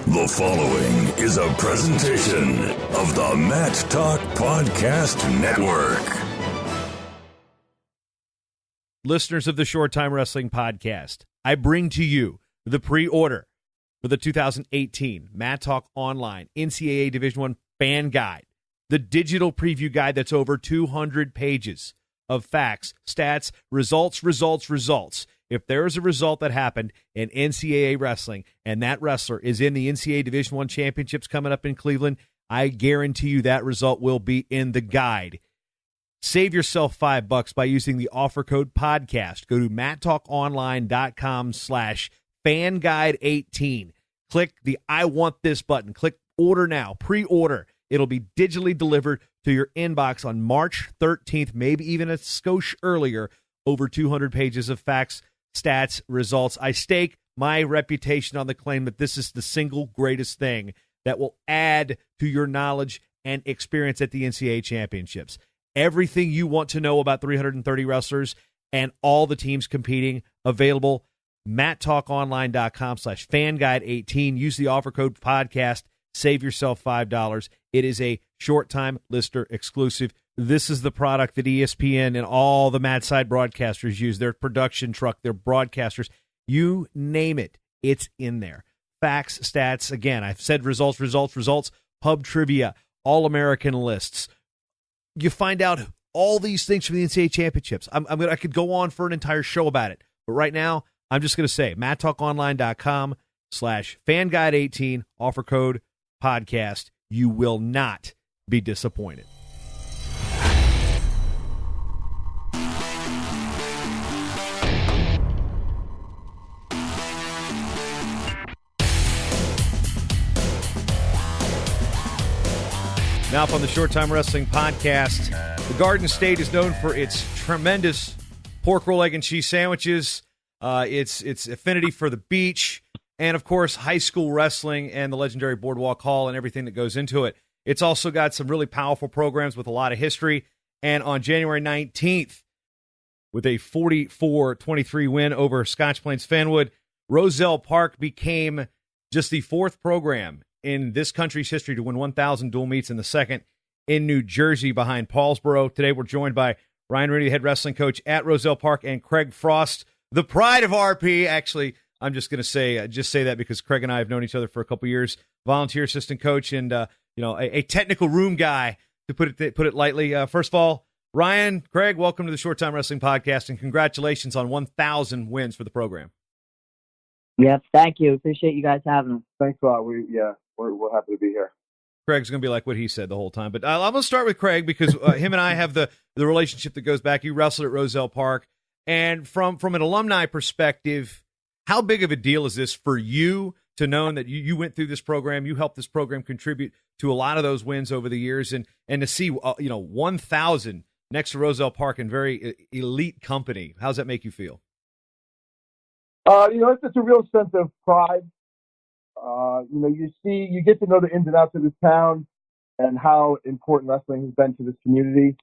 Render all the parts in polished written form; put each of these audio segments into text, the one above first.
The following is a presentation of the Matt Talk Podcast Network. Listeners of the Short Time Wrestling Podcast, I bring to you the pre-order for the 2018 Matt Talk Online NCAA Division I Fan Guide, the digital preview guide that's over 200 pages of facts, stats, results. If there is a result that happened in NCAA wrestling and that wrestler is in the NCAA Division I championships coming up in Cleveland, I guarantee you that result will be in the guide. Save yourself $5 by using the offer code podcast. Go to matttalkonline.com/fanguide18. Click the I want this button. Click order now, pre-order. It'll be digitally delivered to your inbox on March 13th, maybe even a skosh earlier. Over 200 pages of facts, stats, results. I stake my reputation on the claim that this is the single greatest thing that will add to your knowledge and experience at the NCAA championships. Everything you want to know about 330 wrestlers and all the teams competing, available. matttalkonline.com/fanguide18. Use the offer code podcast. Save yourself $5. It is a short-time listener exclusive. This is the product that ESPN and all the Mad Side broadcasters use, their production truck, their broadcasters. You name it, it's in there. Facts, stats, again, I've said results, pub trivia, all-American lists. You find out all these things from the NCAA championships. I could go on for an entire show about it, but right now, I'm just going to say, matttalkonline.com/fanguide18, offer code podcast. You will not be disappointed. Now up on the Short Time Wrestling Podcast, the Garden State is known for its tremendous pork roll, egg, and cheese sandwiches, its affinity for the beach, and, of course, high school wrestling and the legendary Boardwalk Hall and everything that goes into it. It's also got some really powerful programs with a lot of history. And on January 19th, with a 44-23 win over Scotch Plains Fenwood, Roselle Park became just the fourth program in this country's history to win 1,000 dual meets, in the second in New Jersey behind Paulsboro. Today we're joined by Ryan Rooney, the head wrestling coach at Roselle Park, and Craig Frost, the pride of RP. Actually, I'm just going to say that because Craig and I have known each other for a couple years. Volunteer assistant coach and a technical room guy, to put it lightly. First of all, Ryan, Craig, welcome to the Short Time Wrestling Podcast, and congratulations on 1,000 wins for the program. Yep, thank you. Appreciate you guys having us. Thanks a lot. We're happy to be here. Craig's going to be like what he said the whole time. But I'm going to start with Craig because him and I have the relationship that goes back. You wrestled at Roselle Park. And from an alumni perspective, how big of a deal is this for you to know that you went through this program, you helped this program contribute to a lot of those wins over the years, and to see 1,000 next to Roselle Park in very elite company? How's that make you feel? It's a real sense of pride. You get to know the ins and outs of this town and how important wrestling has been to this community.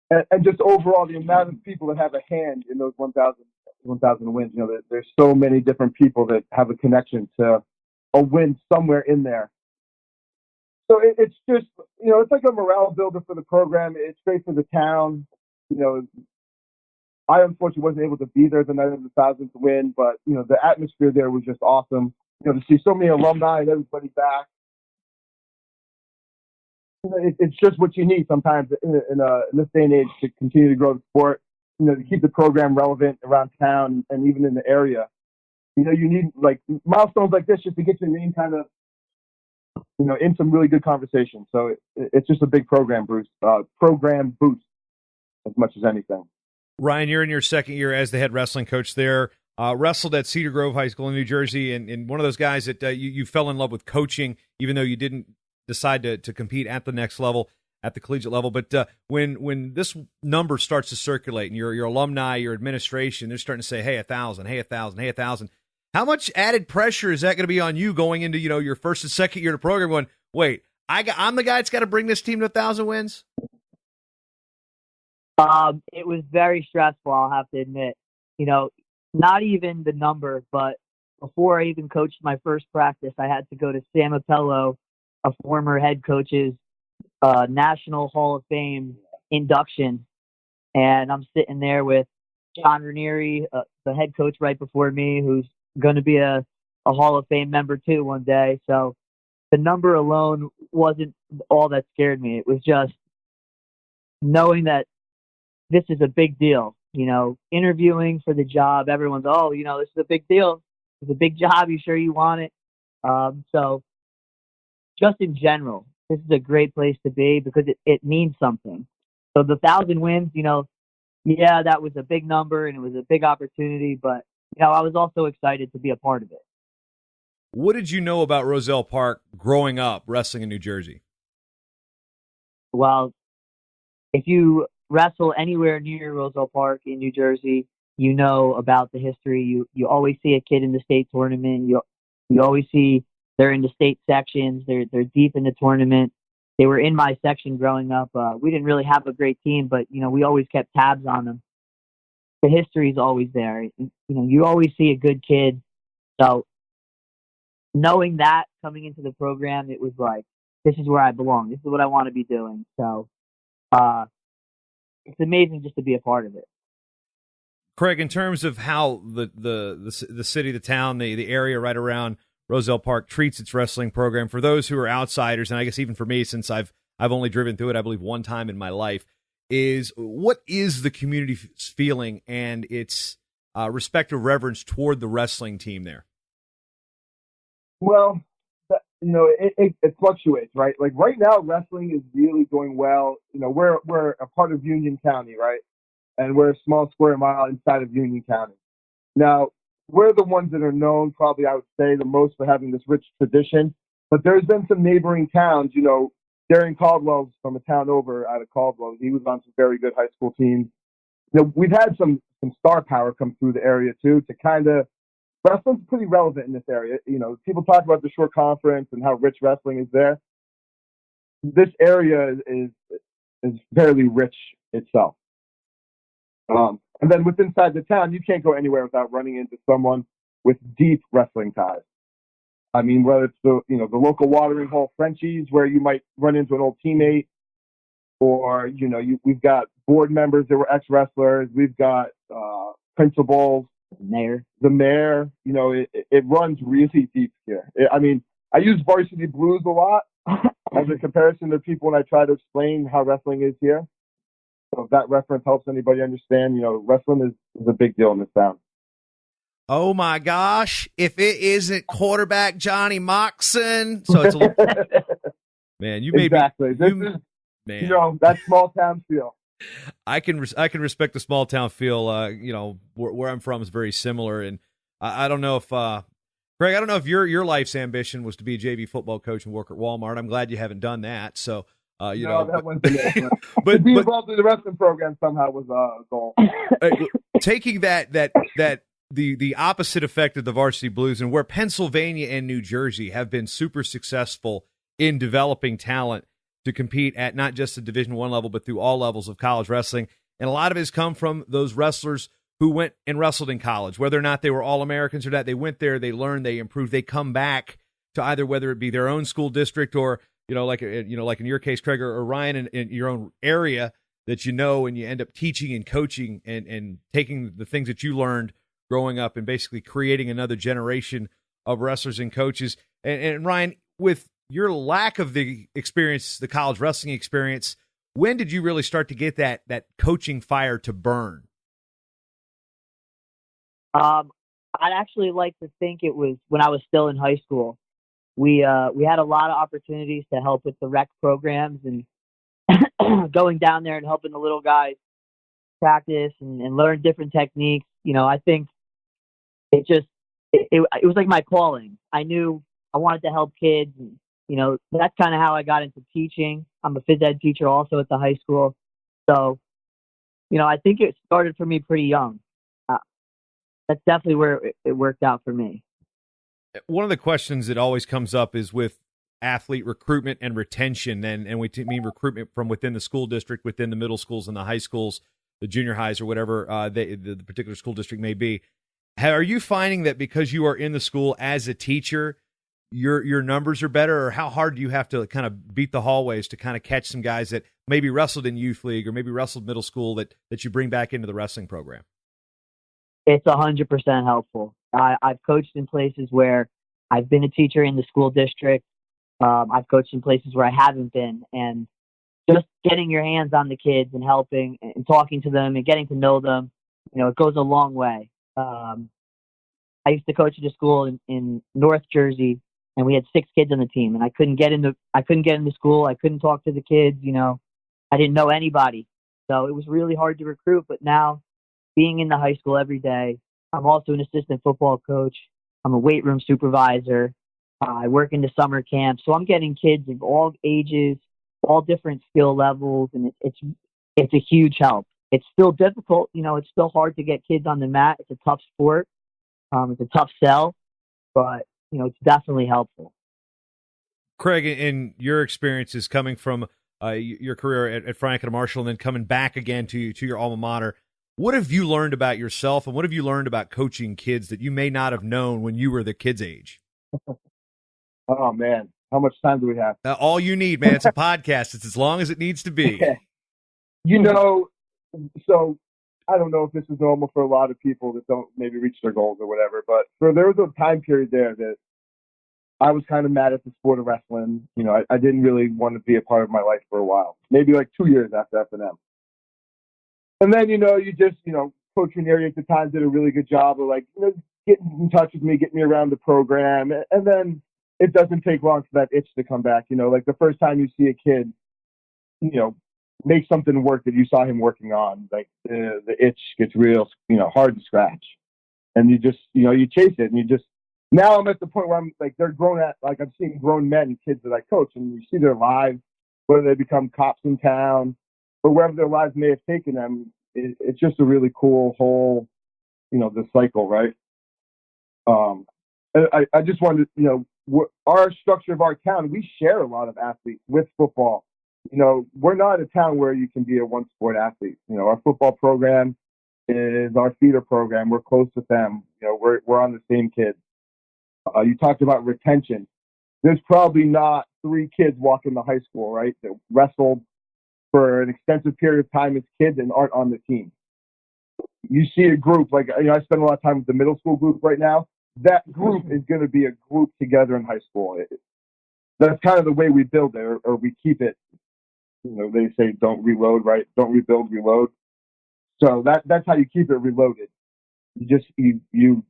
And just overall, the amount of people that have a hand in those 1,000 wins. There's so many different people that have a connection to a win somewhere in there. So it's just, it's like a morale builder for the program. It's great for the town. I unfortunately wasn't able to be there the night of the 1,000th win, but, the atmosphere there was just awesome. To see so many alumni and everybody back. It's just what you need sometimes in this day and age to continue to grow the sport, to keep the program relevant around town and even in the area. You need like milestones like this just to get your name kind of, in some really good conversation. So it's just a big program boost as much as anything. Ryan, you're in your second year as the head wrestling coach there. Wrestled at Cedar Grove High School in New Jersey, and one of those guys that you fell in love with coaching, even though you didn't decide to compete at the next level, at the collegiate level. But when this number starts to circulate, and your alumni, your administration, they're starting to say, hey, 1,000, hey, 1,000, hey, 1,000. How much added pressure is that going to be on you going into your first and second year of the program? Going, wait, I'm the guy that's got to bring this team to 1,000 wins. It was very stressful, I'll have to admit. Not even the number, but before I even coached my first practice, I had to go to Sam Appello, a former head coach's National Hall of Fame induction, and I'm sitting there with John Ranieri, the head coach right before me, who's going to be a Hall of Fame member too one day. So the number alone wasn't all that scared me. It was just knowing that this is a big deal. Interviewing for the job, everyone's, oh, this is a big deal. It's a big job. You sure you want it? So just in general, this is a great place to be because it means something. So the 1,000 wins, yeah, that was a big number and it was a big opportunity, but I was also excited to be a part of it. What did you know about Roselle Park growing up wrestling in New Jersey? Well, if you wrestle anywhere near Roselle Park in New Jersey, you know about the history. You always see a kid in the state tournament. You always see they're in the state sections. They're deep in the tournament. They were in my section growing up. We didn't really have a great team, but we always kept tabs on them. The history is always there. You always see a good kid. So knowing that coming into the program, it was like, this is where I belong. This is what I want to be doing. So it's amazing just to be a part of it. Craig, in terms of how the city, the town, the area right around Roselle Park treats its wrestling program, for those who are outsiders, and I guess even for me, since I've only driven through it, I believe, one time in my life, what is the community's feeling and its respective reverence toward the wrestling team there? Well, it fluctuates, right? Like right now, wrestling is really going well. We're a part of Union County, right? And we're a small square mile inside of Union County. Now, we're the ones that are known, probably, I would say, the most for having this rich tradition. But there's been some neighboring towns, Darren Caldwell's from a town over out of Caldwell. He was on some very good high school teams. We've had some star power come through the area, too, to kind of, wrestling's pretty relevant in this area. People talk about the Shore Conference and how rich wrestling is there. This area is fairly rich itself. And then inside the town, you can't go anywhere without running into someone with deep wrestling ties. I mean, whether it's the local watering hole Frenchies where you might run into an old teammate, or we've got board members that were ex-wrestlers. We've got principals, the mayor. It runs really deep here. I use Varsity Blues a lot as a comparison to people when I try to explain how wrestling is here. So if that reference helps anybody understand, wrestling is a big deal in this town. Oh my gosh! If it isn't quarterback Johnny Moxon, so it's a little, man. You may exactly. Be, man. That small town feel. I can respect the small town feel. Where I'm from is very similar, and I don't know if Greg, I don't know if your life's ambition was to be a JV football coach and work at Walmart. I'm glad you haven't done that. So. That wasn't it. But to be involved in the wrestling program somehow was a goal. Taking the opposite effect of the Varsity Blues, and where Pennsylvania and New Jersey have been super successful in developing talent to compete at not just the Division I level, but through all levels of college wrestling. And a lot of it has come from those wrestlers who went and wrestled in college, whether or not they were All-Americans or not. They went there, they learned, they improved, they come back to either whether it be their own school district or like in your case, Craig or Ryan, in your own area that and you end up teaching and coaching and taking the things that you learned growing up and basically creating another generation of wrestlers and coaches. And Ryan, with your lack of the experience, the college wrestling experience, when did you really start to get that coaching fire to burn? I'd actually like to think it was when I was still in high school. We had a lot of opportunities to help with the rec programs and going down there and helping the little guys practice and learn different techniques. I think it was like my calling. I knew I wanted to help kids. And, that's kind of how I got into teaching. I'm a phys ed teacher also at the high school. So, I think it started for me pretty young. That's definitely where it worked out for me. One of the questions that always comes up is with athlete recruitment and retention, and we mean recruitment from within the school district, within the middle schools and the high schools, the junior highs or whatever the particular school district may be. Are you finding that because you are in the school as a teacher, your numbers are better, or how hard do you have to kind of beat the hallways to kind of catch some guys that maybe wrestled in youth league or maybe wrestled middle school that you bring back into the wrestling program? It's 100% helpful. I've coached in places where I've been a teacher in the school district. I've coached in places where I haven't been, and just getting your hands on the kids and helping and talking to them and getting to know them, it goes a long way. I used to coach at a school in North Jersey, and we had 6 kids on the team, and I couldn't get into school. I couldn't talk to the kids. I didn't know anybody, so it was really hard to recruit. But now, being in the high school every day, I'm also an assistant football coach. I'm a weight room supervisor. I work in the summer camp, so I'm getting kids of all ages, all different skill levels, and it's a huge help. It's still difficult, it's still hard to get kids on the mat. It's a tough sport. It's a tough sell, but it's definitely helpful. Craig, in your experiences coming from your career at Franklin Marshall and then coming back again to your alma mater, what have you learned about yourself and what have you learned about coaching kids that you may not have known when you were the kids' age? Oh, man. How much time do we have? All you need, man. It's a podcast. It's as long as it needs to be. So I don't know if this is normal for a lot of people that don't maybe reach their goals or whatever, but there was a time period there that I was kind of mad at the sport of wrestling. I didn't really want to be a part of my life for a while, maybe like 2 years after F&M. And then, you just, Coach Ranieri at the time did a really good job of getting in touch with me, getting me around the program. And then it doesn't take long for that itch to come back. Like the first time you see a kid, make something work that you saw him working on, like the itch gets real, hard to scratch. And you just, you chase it and now I'm at the point where I'm like, they're grown I'm seeing grown men and kids that I coach and you see their lives, whether they become cops in town or wherever their lives may have taken them. It's just a really cool whole, the cycle, right? I just wanted to, our structure of our town, we share a lot of athletes with football. We're not a town where you can be a one sport athlete. Our football program is our feeder program. We're close with them. We're on the same kids. You talked about retention. There's probably not 3 kids walking to high school, right, that wrestled for an extensive period of time as kids and aren't on the team. You see a group, I spend a lot of time with the middle school group right now. That group is going to be a group together in high school. That's kind of the way we build it, or we keep it. They say don't reload, right? Don't rebuild, reload. So that's how you keep it reloaded. You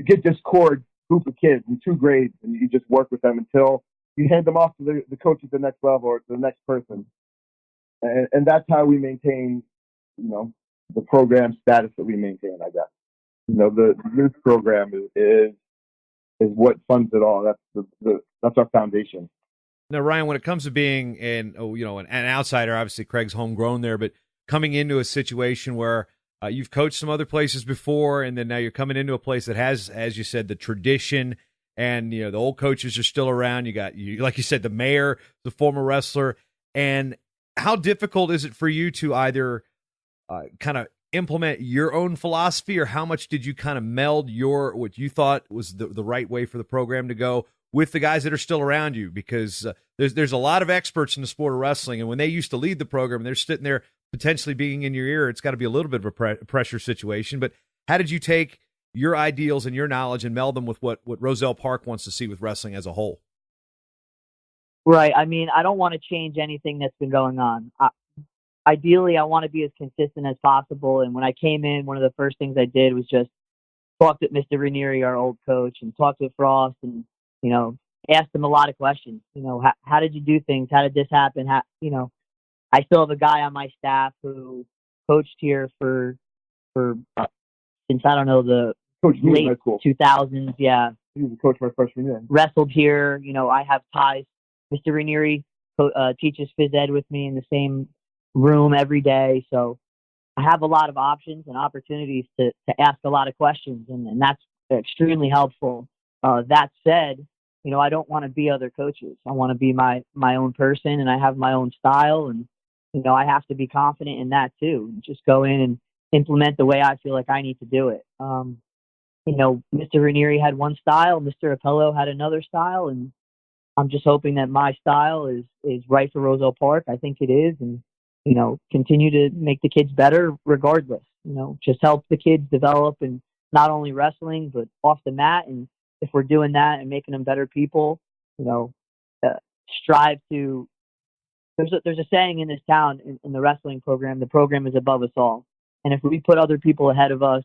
get this core group of kids in 2 grades, and you just work with them until you hand them off to the coach at the next level or to the next person. And that's how we maintain, the program status that we maintain, I guess. The youth program is what funds it all. That's our foundation. Now, Ryan, when it comes to being an outsider, obviously Craig's homegrown there, but coming into a situation where you've coached some other places before, and then now you're coming into a place that has, as you said, the tradition, and the old coaches are still around. You got, like you said, the mayor, the former wrestler, and how difficult is it for you to either kind of implement your own philosophy, or how much did you kind of meld what you thought was the right way for the program to go with the guys that are still around you? Because there's a lot of experts in the sport of wrestling, and when they used to lead the program, they're sitting there potentially being in your ear. It's got to be a little bit of a pressure situation. But how did you take your ideals and your knowledge and meld them with what Roselle Park wants to see with wrestling as a whole? Right. I mean, I don't want to change anything that's been going on. Ideally, I want to be as consistent as possible. And when I came in, one of the first things I did was just talk to Mr. Ranieri, our old coach, and talk to Frost, and asked him a lot of questions. How did you do things? How did this happen? I still have a guy on my staff who coached here for since I don't know the late 2000s. Yeah, he was a coach my freshman year. Wrestled here. I have ties. Mr. Ranieri teaches phys ed with me in the same room every day, so I have a lot of options and opportunities to ask a lot of questions, and that's extremely helpful. That said, I don't want to be other coaches. I want to be my own person, and I have my own style, and I have to be confident in that too. Just go in implement the way I feel like I need to do it. Mr. Ranieri had one style, Mr. Apello had another style, and I'm just hoping that my style is right for Roselle Park. I think it is, and continue to make the kids better regardless. Just help the kids develop, and not only wrestling but off the mat. And if we're doing that and making them better people, uh, strive to. There's a saying in this town in the wrestling program: the program is above us all. And if we put other people ahead of us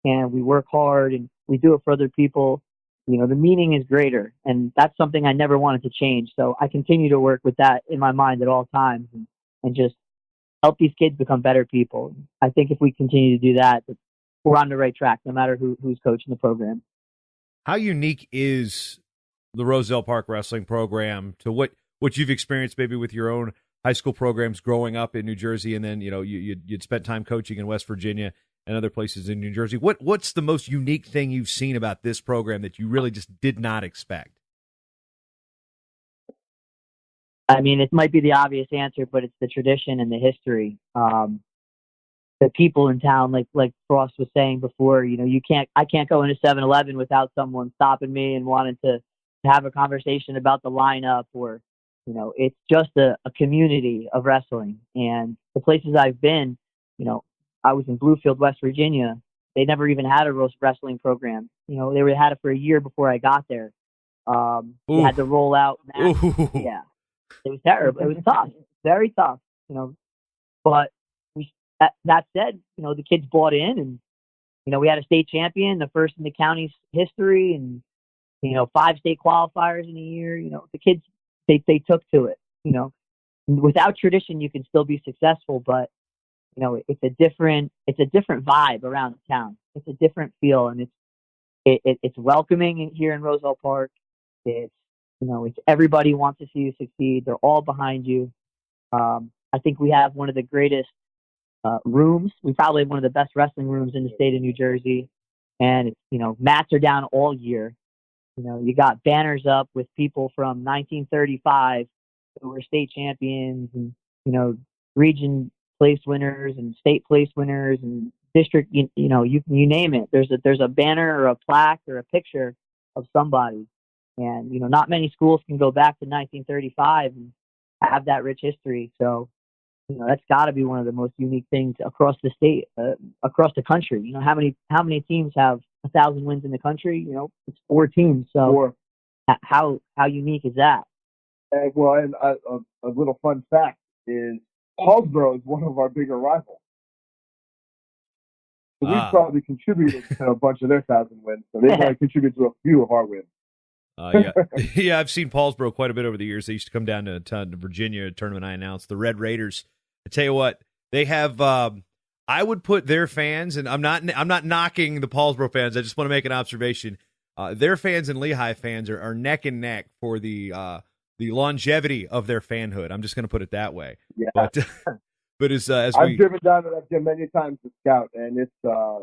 and we work hard and we do it for other people, the meaning is greater. And that's something I never wanted to change. So I continue to work with that in my mind at all times, and just help these kids become better people. I think if we continue to do that, we're on the right track, no matter who's coaching the program. How unique is the Roselle Park wrestling program to what you've experienced maybe with your own high school programs growing up in New Jersey, and then you'd spent time coaching in West Virginia and other places in New Jersey? What's the most unique thing you've seen about this program that you really just did not expect? I mean, it might be the obvious answer, but it's the tradition and the history. The people in town, like Frost was saying before, I can't go into 7-Eleven without someone stopping me and wanting to have a conversation about the lineup, or it's just a community of wrestling. And the places I've been, I was in Bluefield, West Virginia. They never even had a wrestling program. They had it for a year before I got there. We had to roll out. Yeah, it was terrible. It was tough, very tough. But that said, the kids bought in, and we had a state champion, the first in the county's history, and 5 state qualifiers in a year. The kids they took to it. Without tradition, you can still be successful, but it's a different vibe around the town. It's a different feel, and it's welcoming here in Roselle Park. It's everybody wants to see you succeed. They're all behind you. I think we have one of the greatest rooms. We probably have one of the best wrestling rooms in the state of New Jersey, and mats are down all year. You got banners up with people from 1935 who were state champions, and region place winners and state place winners and district. You name it. There's a banner or a plaque or a picture of somebody, and not many schools can go back to 1935 and have that rich history. So that's got to be one of the most unique things across the state, across the country. How many teams have 1,000 wins in the country? It's 4 teams. So how unique is that? And a little fun fact is Paulsboro is one of our bigger rivals. So we've probably contributed to a bunch of their 1,000 wins. So they've only contributed to a few of our wins. Yeah, I've seen Paulsboro quite a bit over the years. They used to come down to Virginia, a tournament I announced, the Red Raiders. I tell you what, they have. I would put their fans, and I'm not knocking the Paulsboro fans. I just want to make an observation. Their fans and Lehigh fans are neck and neck for the longevity of their fanhood. I'm just going to put it that way. Yeah. But as I've driven down to that gym many times to scout, and it's a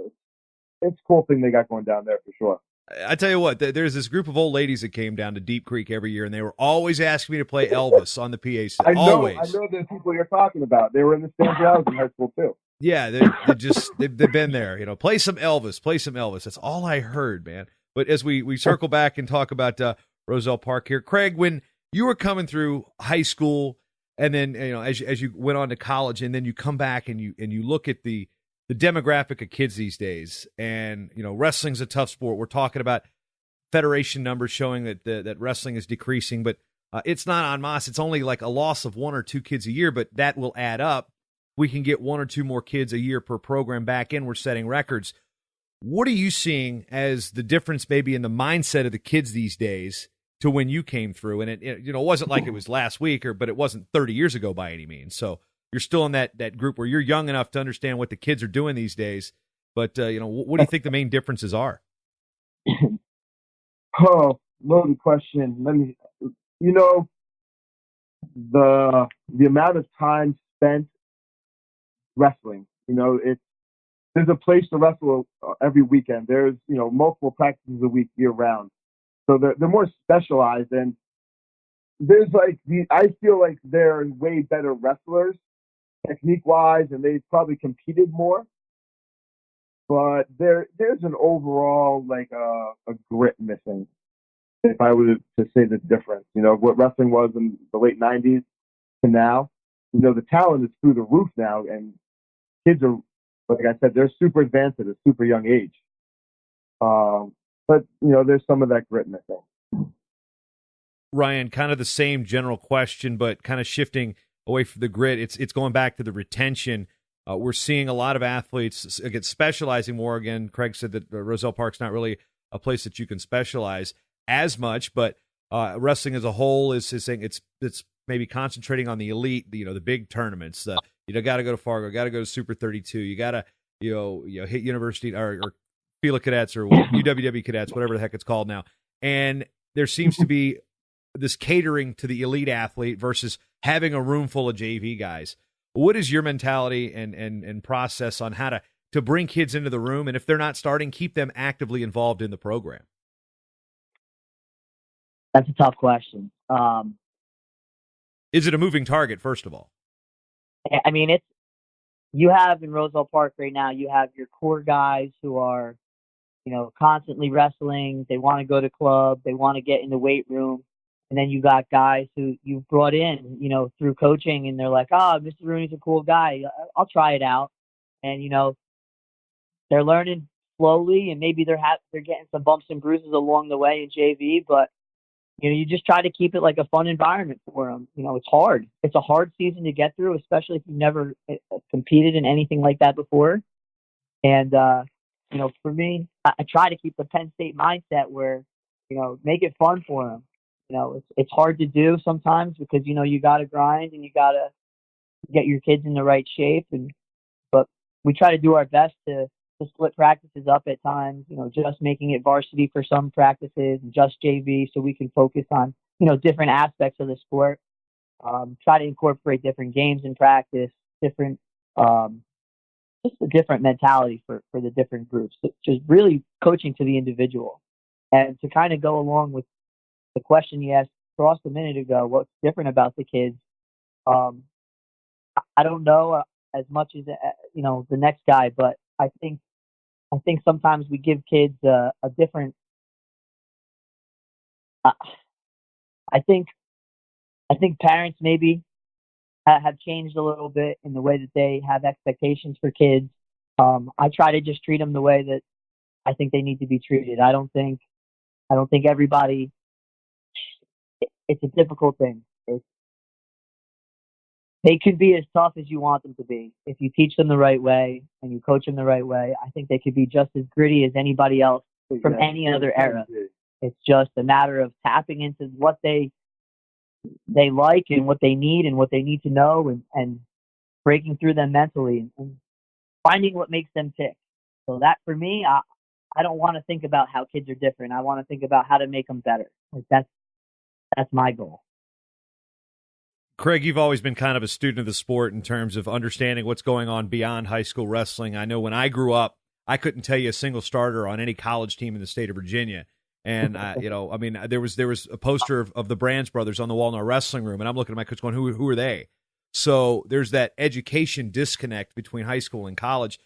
cool thing they got going down there for sure. I tell you what, there's this group of old ladies that came down to Deep Creek every year, and they were always asking me to play Elvis on the PA set. I know Always. the people you're talking about. They were in the stands when I was in high school too. Yeah, they've been there. Play some Elvis. That's all I heard, man. But as we circle back and talk about Roselle Park here, Craig, when you were coming through high school, and then as you went on to college, and then you come back and you look at the demographic of kids these days, and wrestling's a tough sport. We're talking about federation numbers showing that wrestling is decreasing, but it's not en masse. It's only like a loss of 1 or 2 kids a year, but that will add up. We can get 1 or 2 more kids a year per program back in. We're setting records. What are you seeing as the difference maybe in the mindset of the kids these days to when you came through? And it wasn't like it was last week, but it wasn't 30 years ago by any means. So you're still in that group where you're young enough to understand what the kids are doing these days. But what do you think the main differences are? Oh, loaded question. The amount of time spent wrestling. There's a place to wrestle every weekend. There's multiple practices a week year round. So they're more specialized, and there's I feel like they're way better wrestlers technique wise, and they've probably competed more. but there's an overall like a grit missing. If I were to say the difference, what wrestling was in the late '90s to now, the talent is through the roof now, and kids are, like I said, they're super advanced at a super young age. But there's some of that grit missing. Ryan, kind of the same general question, but kind of shifting away from the grit. It's going back to the retention. We're seeing a lot of athletes get specializing more. Again, Craig said that Roselle Park's not really a place that you can specialize as much, but wrestling as a whole is saying it's maybe concentrating on the elite, the big tournaments. Got to go to Fargo, got to go to Super 32. You got to hit University or Fila Cadets or UWW Cadets, whatever the heck it's called now. And there seems to be this catering to the elite athlete versus having a room full of JV guys. What is your mentality and process on how to bring kids into the room, and if they're not starting, keep them actively involved in the program? That's a tough question. Is it a moving target, first of all? I mean, you have in Roselle Park right now, you have your core guys who are, constantly wrestling. They want to go to club. They want to get in the weight room. And then you got guys who you've brought in, through coaching, and they're like, oh, Mr. Rooney's a cool guy. I'll try it out. And, they're learning slowly, and maybe they're getting some bumps and bruises along the way in JV, but you just try to keep it like a fun environment for them. It's hard. It's a hard season to get through, especially if you've never competed in anything like that before. And, for me, I try to keep the Penn State mindset where, make it fun for them. It's hard to do sometimes because, you got to grind and you got to get your kids in the right shape. But we try to do our best to split practices up at times, just making it varsity for some practices and just JV so we can focus on, different aspects of the sport. Try to incorporate different games in practice, different, just a different mentality for the different groups. Just really coaching to the individual. And to kind of go along with the question you asked Frost a minute ago, what's different about the kids? I don't know as much as, the next guy, but I think sometimes we give kids a different. I think parents maybe have changed a little bit in the way that they have expectations for kids. I try to just treat them the way that I think they need to be treated. I don't think everybody. It's a difficult thing. They could be as tough as you want them to be. If you teach them the right way and you coach them the right way, I think they could be just as gritty as anybody else from any other era. It's just a matter of tapping into what they like and what they need and what they need to know and breaking through them mentally and finding what makes them tick. So that for me, I don't want to think about how kids are different. I want to think about how to make them better. That's my goal. Craig, you've always been kind of a student of the sport in terms of understanding what's going on beyond high school wrestling. I know when I grew up, I couldn't tell you a single starter on any college team in the state of Virginia. And, there was a poster of the Brands brothers on the wall in our wrestling room, and I'm looking at my coach going, who are they? So there's that education disconnect between high school and college.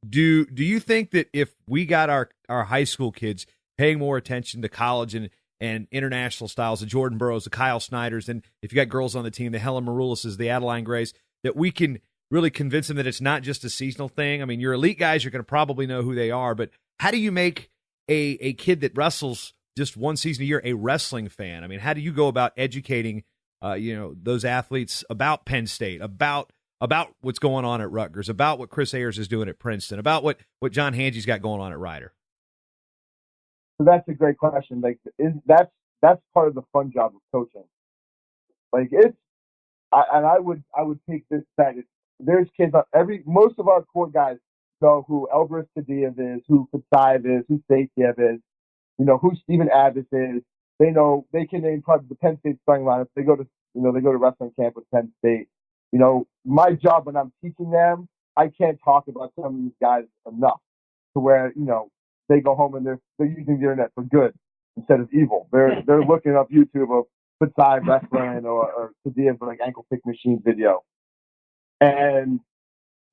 Do you think that if we got our high school kids paying more attention to college and international styles, the Jordan Burroughs, the Kyle Snyders, and if you got girls on the team, the Helen Maroulises, the Adeline Grays, that we can really convince them that it's not just a seasonal thing? I mean, your elite guys, you're going to probably know who they are, but how do you make a kid that wrestles just one season a year a wrestling fan? I mean, how do you go about educating those athletes about Penn State, about what's going on at Rutgers, about what Chris Ayers is doing at Princeton, about what John Hangie's got going on at Rider? So that's a great question. Like, that's part of the fun job of coaching. Like, I would take this bet. There's kids most of our core guys know who Elbrus Kadiev is, who Fatsayev is, who Saitiev is, who Stephen Abbott is. They know they can name probably the Penn State starting lineup. They go to wrestling camp with Penn State. My job when I'm teaching them, I can't talk about some of these guys enough to where they go home and they're using the internet for good instead of evil. They're looking up YouTube of Fatsayev wrestling or Kadiev's like ankle pick machine video. And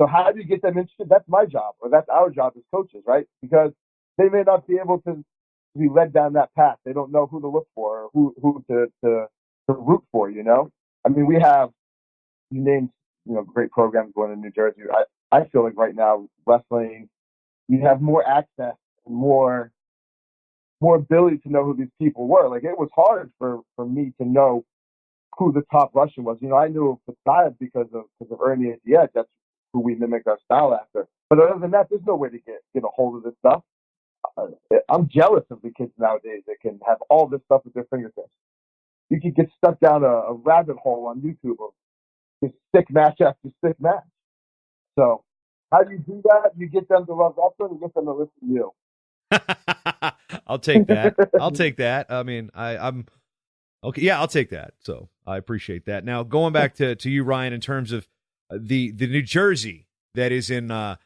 So how do you get them interested? That's my job, or that's our job as coaches, right? Because they may not be able to be led down that path. They don't know who to look for, or who to root for. I mean, we have, you named, great programs going in New Jersey. I feel like right now wrestling, you have more access, more ability to know who these people were. Like, it was hard for me to know who the top Russian was. I knew of Pasayev because of Ernie and Diaz. That's who we mimicked our style after. But other than that, there's no way to get a hold of this stuff. I'm jealous of the kids nowadays that can have all this stuff at their fingertips. You can get stuck down a rabbit hole on YouTube of just sick match after sick match. So how do you do that? You get them to love wrestling and get them to listen to you. I'll take that. I'll take that. I mean, I'm okay. Yeah, I'll take that. So I appreciate that. Now, going back to you, Ryan, in terms of the New Jersey that is in the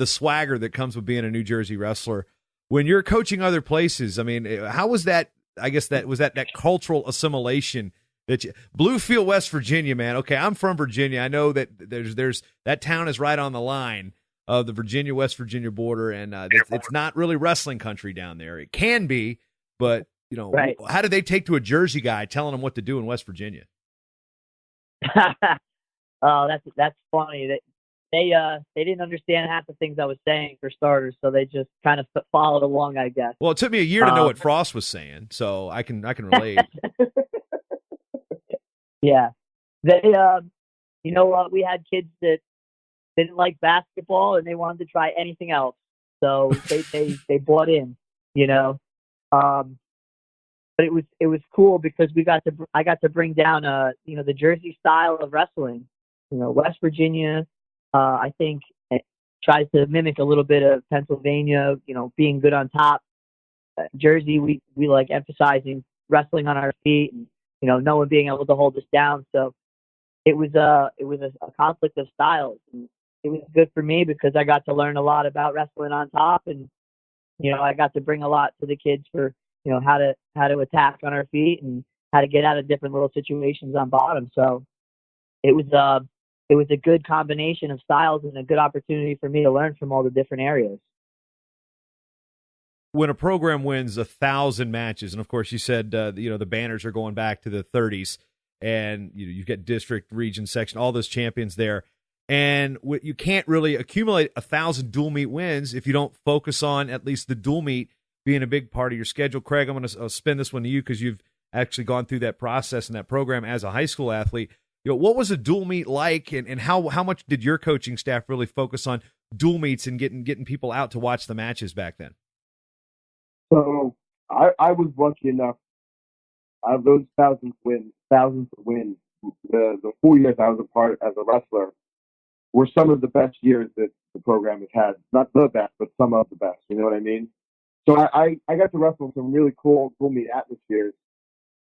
swagger that comes with being a New Jersey wrestler. When you're coaching other places, I mean, how was that? I guess that cultural assimilation that Bluefield, West Virginia, man. Okay, I'm from Virginia. I know that there's that town is right on the line of the Virginia-West Virginia border, and it's not really wrestling country down there. It can be, but right. How do they take to a Jersey guy telling them what to do in West Virginia? Oh, that's funny. They didn't understand half the things I was saying, for starters, so they just kind of followed along, I guess. Well, it took me a year to know what Frost was saying, so I can relate. Yeah, they we had kids that didn't like basketball and they wanted to try anything else, so they bought in, But it was cool because I got to bring down the Jersey style of wrestling. West Virginia, I think, tries to mimic a little bit of Pennsylvania, being good on top. Jersey, we like emphasizing wrestling on our feet and, no one being able to hold us down. So it was a conflict of styles. And it was good for me because I got to learn a lot about wrestling on top, and, I got to bring a lot to the kids for, how to attack on our feet and how to get out of different little situations on bottom. So it was a good combination of styles and a good opportunity for me to learn from all the different areas. When a program wins 1,000 matches, and of course you said the banners are going back to the 30s, and you've got district, region, section, all those champions there, and you can't really accumulate 1,000 dual meet wins if you don't focus on at least the dual meet being a big part of your schedule. Craig, I'm going to spin this one to you because you've actually gone through that process and that program as a high school athlete. What was a dual meet like, and how much did your coaching staff really focus on dual meets and getting people out to watch the matches back then? So I was lucky enough. Out of those thousands of wins, the 4 years I was a part as a wrestler were some of the best years that the program has had. Not the best, but some of the best. You know what I mean? So I got to wrestle some really cool dual meet atmospheres.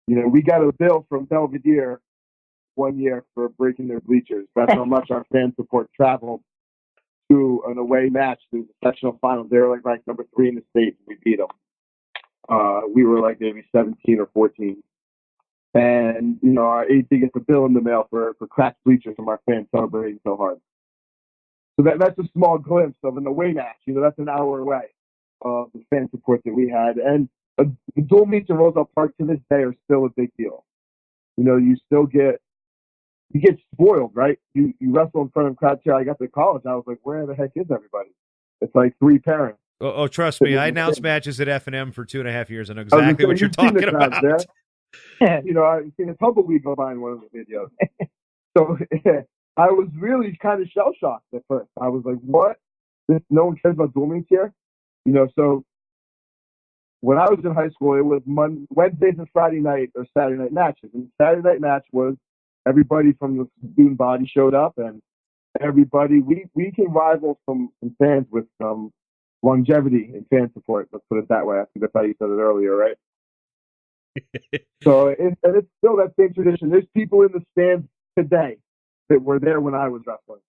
We got a bill from Belvedere one year for breaking their bleachers. That's how much our fan support traveled to an away match through the sectional finals. They were ranked number 3 in the state, and we beat them. We were maybe 17 or 14. And, our AD gets a bill in the mail for cracked bleachers from our fans celebrating so hard. So that's a small glimpse of an away match. That's an hour away of the fan support that we had. And the dual meets in Roselle Park to this day are still a big deal. You still get spoiled, right? You wrestle in front of crowds here. I got to college. I was like, where the heck is everybody? It's like 3 parents. Oh, trust me. I announced matches at F&M for 2.5 years. I know exactly what you're talking about. I've seen a tumbleweed go by in one of the videos. So I was really kind of shell-shocked at first. I was like, what? No one cares about dual meets here? So when I was in high school, it was Wednesdays and Friday night or Saturday night matches. And Saturday night match was everybody from the student body showed up, and everybody, we can rival some fans with longevity and fan support. Let's put it that way. I think that's how you said it earlier, right? So and it's still that same tradition. There's people in the stands today that were there when I was wrestling.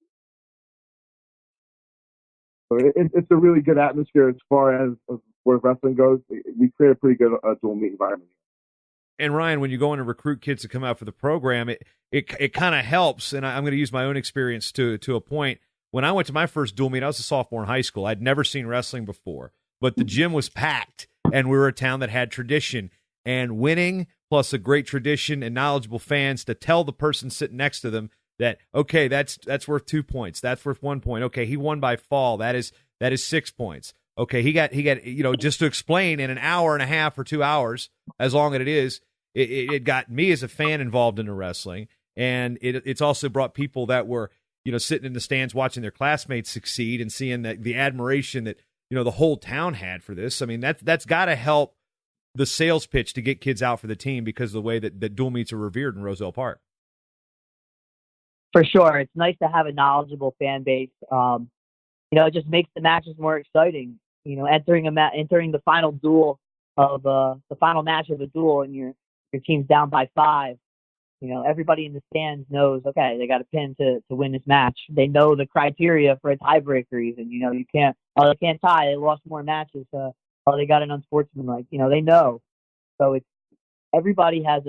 So it's a really good atmosphere as far as where wrestling goes. We create a pretty good dual meet environment. And Ryan, when you go in and recruit kids to come out for the program, it kind of helps. And I'm going to use my own experience to a point when I went to my first dual meet, I was a sophomore in high school. I'd never seen wrestling before, but the gym was packed, and we were a town that had tradition. And winning, plus a great tradition and knowledgeable fans to tell the person sitting next to them that, okay, that's worth 2 points. That's worth 1 point. Okay, he won by fall. That is 6 points. Okay, he got just to explain in an hour and a half or 2 hours, as long as it is, it got me as a fan involved into wrestling, and it's also brought people that were sitting in the stands watching their classmates succeed and seeing the admiration that the whole town had for this. I mean, that's got to help the sales pitch to get kids out for the team because of the way that dual meets are revered in Roselle Park. For sure. It's nice to have a knowledgeable fan base. It just makes the matches more exciting. Entering the final duel of the final match of a duel and your team's down by 5. Everybody in the stands knows, okay, they got a pin to win this match. They know the criteria for a tiebreaker even. They can't tie. They lost more matches. They got an unsportsmanlike. They know. So everybody has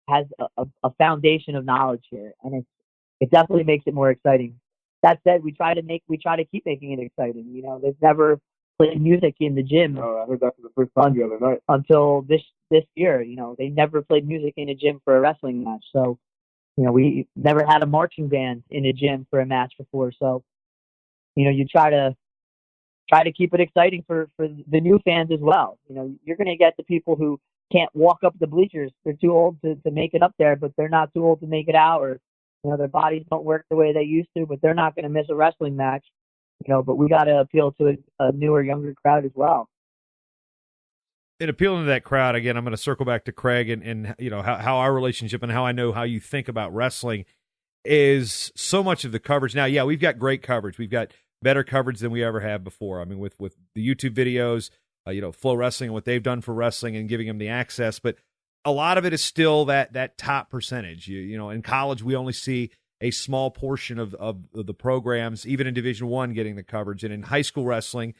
a foundation of knowledge here, and it definitely makes it more exciting. That said, we try to keep making it exciting. They've never played music in the gym. Oh, I heard that for the first time the other night. Until this year, they never played music in a gym for a wrestling match. So, we never had a marching band in a gym for a match before. So, you try to keep it exciting for the new fans as well. You're going to get the people who can't walk up the bleachers. They're too old to make it up there, but they're not too old to make it out, or their bodies don't work the way they used to, but they're not going to miss a wrestling match. But we got to appeal to a newer, younger crowd as well. In appealing to that crowd, again, I'm going to circle back to Craig and how our relationship and how I know how you think about wrestling is so much of the coverage. Now, yeah, we've got great coverage. We've got better coverage than we ever have before. I mean, with the YouTube videos, Flow Wrestling and what they've done for wrestling and giving them the access, but a lot of it is still that top percentage. In college, we only see a small portion of the programs, even in Division I, getting the coverage. And in high school wrestling,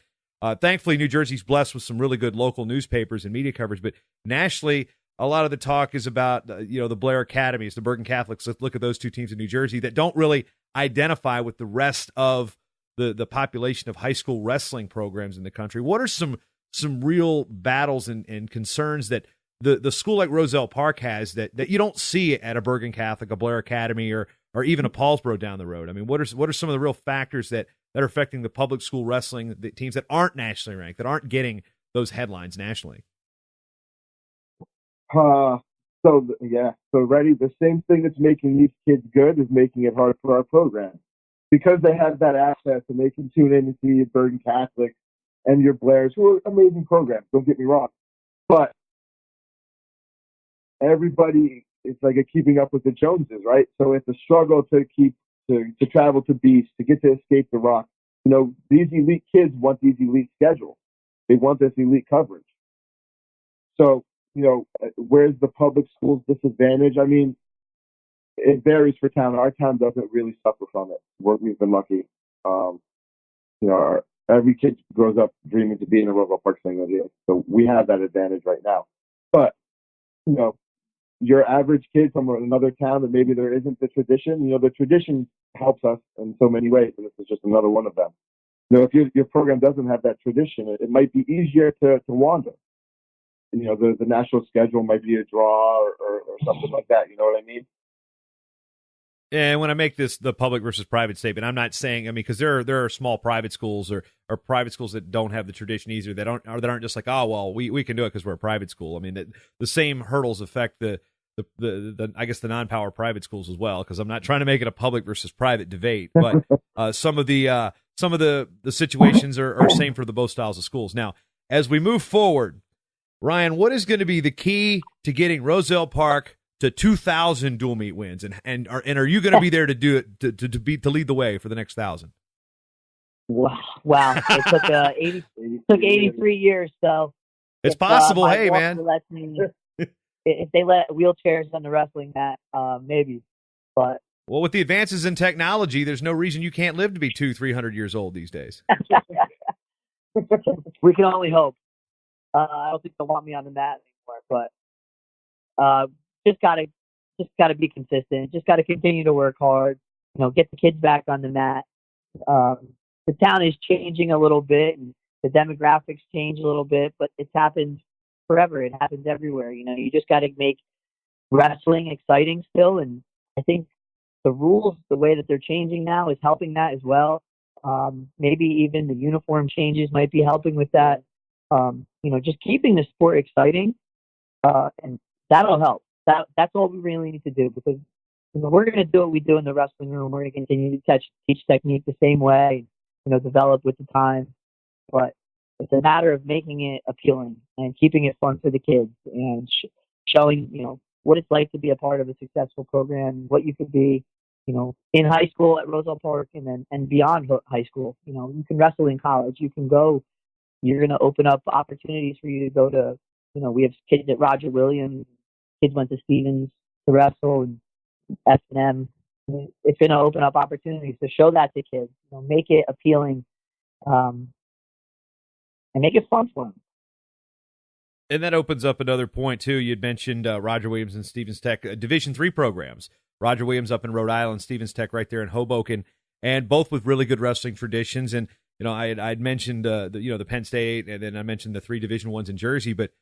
thankfully, New Jersey's blessed with some really good local newspapers and media coverage. But nationally, a lot of the talk is about the Blair Academies, the Bergen Catholics. Let's look at those two teams in New Jersey that don't really identify with the rest of the population of high school wrestling programs in the country. What are some real battles and concerns that the school like Roselle Park has that you don't see at a Bergen Catholic, a Blair Academy, or even a Paulsboro down the road? I mean, what are some of the real factors that are affecting the public school wrestling, the teams that aren't nationally ranked, that aren't getting those headlines nationally? So ready. The same thing that's making these kids good is making it hard for our program, because they have that access and they can tune in and see your Bergen Catholic and your Blairs, who are amazing programs. Don't get me wrong, but everybody, it's like a keeping up with the Joneses, right? So it's a struggle to travel to Beast, to get to Escape the Rock. These elite kids want these elite schedules. They want this elite coverage. So, where's the public school's disadvantage? I mean, it varies for town. Our town doesn't really suffer from it. We've been lucky. Every kid grows up dreaming to be in a Roselle Park Singer. So we have that advantage right now. But, your average kid from another town that maybe there isn't the tradition, the tradition helps us in so many ways, and this is just another one of them. If your program doesn't have that tradition, it might be easier to wander. The national schedule might be a draw or something like that. You know what I mean? And when I make the public versus private statement, I'm not saying, because there are small private schools or private schools that don't have the tradition either, that aren't just like, oh, well, we can do it because we're a private school. I mean, the same hurdles affect the I guess the non-power private schools as well, because I'm not trying to make it a public versus private debate, but some of the situations are same for the both styles of schools. Now, as we move forward, Ryan, what is going to be the key to getting Roselle Park to 2,000 dual meet wins, and are you going to be there to do it to lead the way for the next 1,000? Wow! It took 83 years. So it's possible. Hey, man, if they let wheelchairs on the wrestling mat, maybe. But with the advances in technology, there's no reason you can't live to be 200-300 years old these days. We can only hope. I don't think they'll want me on the mat anymore, but just gotta be consistent. Just gotta continue to work hard. Get the kids back on the mat. The town is changing a little bit, and the demographics change a little bit, but it's happened forever. It happens everywhere. You just got to make wrestling exciting still, and I think the rules, the way that they're changing now, is helping that as well. Maybe even the uniform changes might be helping with that. Just keeping the sport exciting, and that'll help. That's all we really need to do, because we're going to do what we do in the wrestling room. We're going to continue to teach technique the same way, develop with the time. But it's a matter of making it appealing and keeping it fun for the kids, and showing, what it's like to be a part of a successful program, what you could be, in high school at Roselle Park, and beyond high school. You can wrestle in college. You can go. You're going to open up opportunities for you to go to. We have kids at Roger Williams. Kids went to Stevens to wrestle, and S&M. It's going to open up opportunities to show that to kids. Make it appealing, and make it fun for them. And that opens up another point, too. You'd mentioned Roger Williams and Stevens Tech, Division III programs. Roger Williams up in Rhode Island, Stevens Tech right there in Hoboken, and both with really good wrestling traditions. And, I'd mentioned, the Penn State, and then I mentioned the 3 Division I's in Jersey, but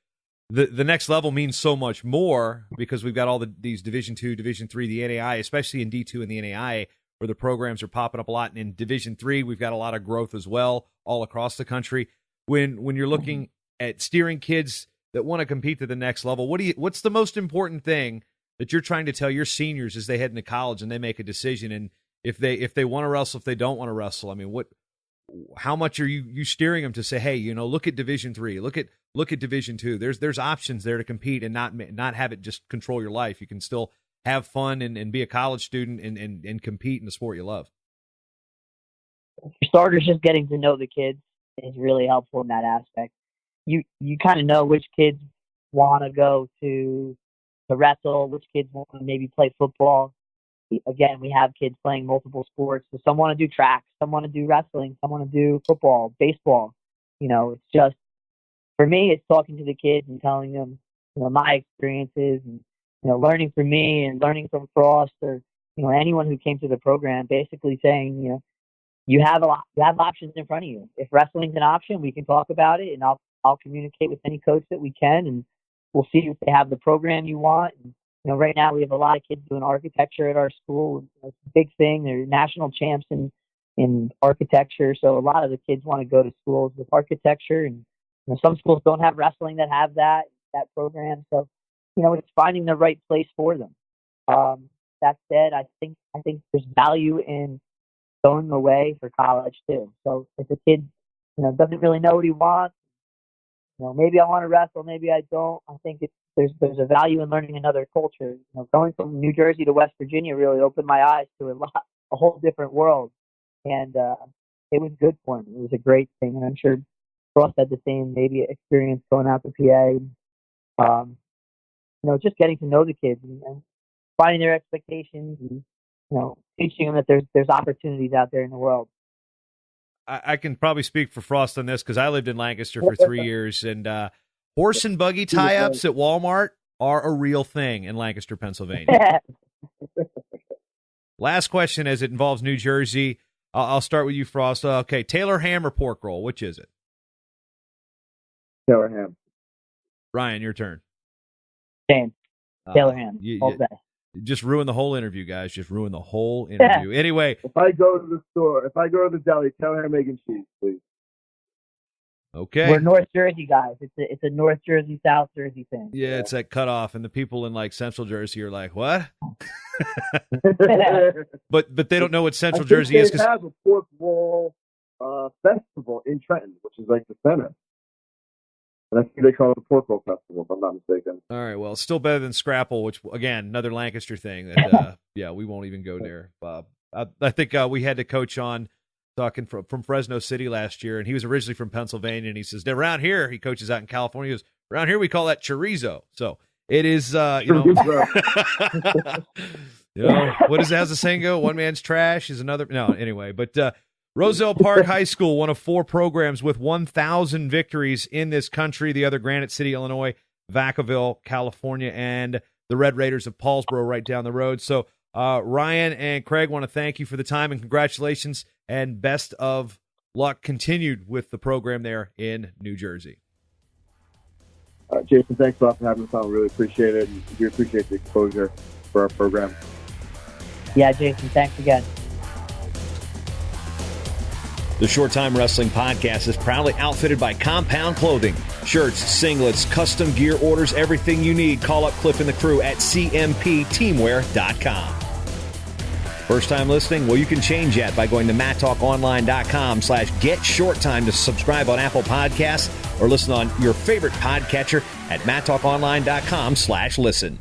the next level means so much more, because we've got all these Division II, Division III, the NAI, especially in D2 and the NAI, where the programs are popping up a lot. And in Division III, we've got a lot of growth as well all across the country. When you're looking at steering kids that want to compete to the next level, what's the most important thing that you're trying to tell your seniors as they head into college and they make a decision? And if they want to wrestle, if they don't want to wrestle, I mean, how much are you steering them to say, hey, look at Division III, look at Division II. There's options there to compete and not have it just control your life. You can still have fun and be a college student and compete in the sport you love. For starters, just getting to know the kids is really helpful in that aspect. You kind of know which kids want to go to wrestle, which kids want to maybe play football. Again, we have kids playing multiple sports. So some want to do track, some want to do wrestling, some want to do football, baseball. It's just, for me, it's talking to the kids and telling them, my experiences, and, learning from me and learning from Frost, or, anyone who came to the program, basically saying, you have options in front of you. If wrestling's an option, we can talk about it, and I'll communicate with any coach that we can, and we'll see if they have the program you want. And, right now we have a lot of kids doing architecture at our school. It's a big thing. They're national champs in architecture. So a lot of the kids want to go to schools with architecture, and some schools don't have wrestling that have that program. So, it's finding the right place for them. That said, I think there's value in going away for college too. So if a kid, doesn't really know what he wants, maybe I want to wrestle, maybe I don't. I think there's a value in learning another culture. Going from New Jersey to West Virginia really opened my eyes to a whole different world, and it was good for me. It was a great thing, and I'm sure Frost had the same maybe experience going out to PA. Just getting to know the kids and finding their expectations, and teaching them that there's opportunities out there in the world. I can probably speak for Frost on this, because I lived in Lancaster for 3 years, and horse and buggy tie-ups at Walmart are a real thing in Lancaster, Pennsylvania. Last question, as it involves New Jersey. I'll start with you, Frost. Okay, Taylor ham or pork roll? Which is it? Taylor ham. Ryan, your turn. Same. Taylor ham. All day. Just ruin the whole interview, guys. Just ruin the whole interview. Anyway. If I go to the store, if I go to the deli, Taylor ham, egg, and cheese, please. Okay. We're North Jersey guys. It's a North Jersey, South Jersey thing. Yeah, it's that cutoff, and the people in like Central Jersey are like, "What?" but they don't know what Central Jersey is. They have a pork roll festival in Trenton, which is like the center. And I think they call it the Pork Roll Festival, if I'm not mistaken. All right, well, it's still better than Scrapple, which, again, another Lancaster thing. That we won't even go there. I think we had a coach on talking from Fresno City last year, and he was originally from Pennsylvania, and he says, around here, he coaches out in California, he goes, around here we call that chorizo. So it is, what does the saying go? One man's trash is another. No, anyway, but Roselle Park High School, one of 4 programs with 1,000 victories in this country. The other, Granite City, Illinois, Vacaville, California, and the Red Raiders of Paulsboro right down the road. So Ryan and Craig, want to thank you for the time, and congratulations and best of luck continued with the program there in New Jersey. Jason, thanks a lot for having us on. We really appreciate it. And we appreciate the exposure for our program. Yeah, Jason, thanks again. The Short Time Wrestling Podcast is proudly outfitted by Compound Clothing. Shirts, singlets, custom gear orders, everything you need. Call up Cliff and the crew at cmpteamwear.com. First time listening? Well, you can change that by going to MattTalkOnline.com/GetShortTime to subscribe on Apple Podcasts or listen on your favorite podcatcher at MattTalkOnline.com/listen.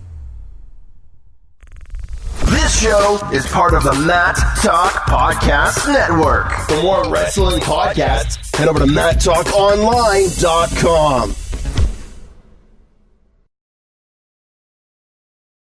This show is part of the Matt Talk Podcast Network. For more wrestling podcasts, head over to MattTalkOnline.com.